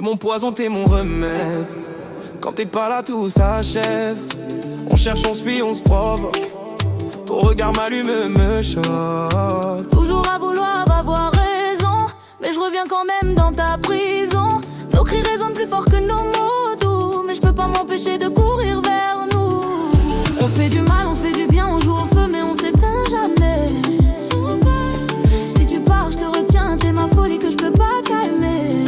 mon poison, t'es mon remède. Quand t'es pas là, tout s'achève. On cherche, on se fuit, on se provoque. Ton regard m'allume, me choque. Toujours à vouloir avoir raison, mais je reviens quand même dans ta prison. Nos cris résonnent plus fort que nos mots doux, mais je peux pas m'empêcher de courir vers nous. On se fait du mal, on se fait du bien, on joue au feu mais on s'éteint jamais. Si tu pars, je te retiens, t'es ma folie que je peux pas calmer.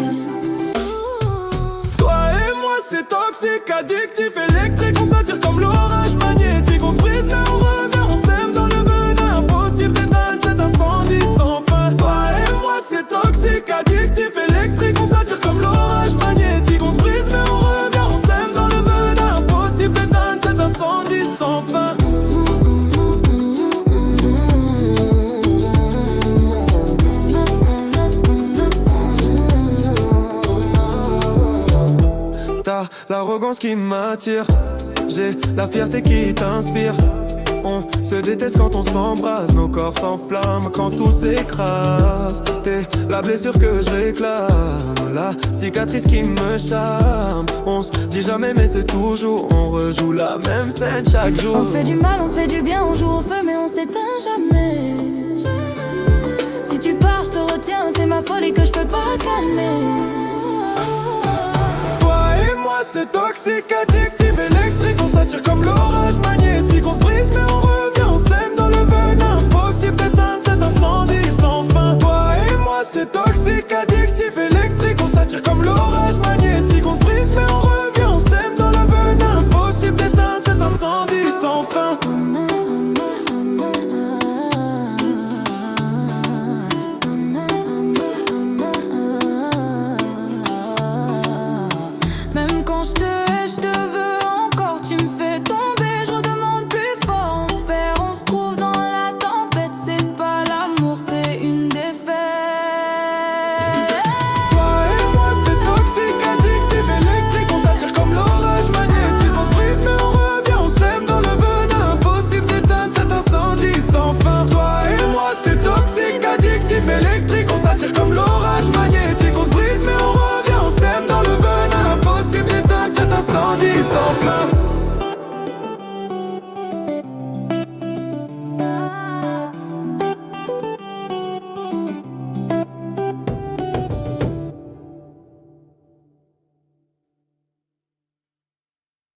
Toi et moi c'est toxique, addictif, électrique. On s'attire comme l'orage magnétique. On se brise mais on revient, on s'aime dans le venin. Impossible d'éteindre cet incendie sans fin. Toi et moi c'est toxique, addictif, électrique. On s'attire comme l'orage magnétique. On se brise mais on revient, on s'aime dans le venin. Impossible d'éteindre cet incendie sans fin. T'as l'arrogance qui m'attire, j'ai la fierté qui t'inspire. On se déteste quand on s'embrasse, nos corps s'enflamment quand tout s'écrase. T'es la blessure que je réclame, la cicatrice qui me charme. On se dit jamais mais c'est toujours, on rejoue la même scène chaque jour. On se fait du mal, on se fait du bien, on joue au feu mais on s'éteint jamais. Si tu pars, je te retiens, t'es ma folie que je peux pas calmer. Moi c'est toxique, addictif, électrique. On s'attire comme l'orage magnétique. On se brise mais on revient, on s'aime dans le venin. Impossible d'éteindre cet incendie sans fin. Toi et moi c'est toxique, addictif, électrique. On s'attire comme l'orage magnétique. On se brise mais on revient, on s'aime dans le venin. Impossible d'éteindre cet incendie sans fin.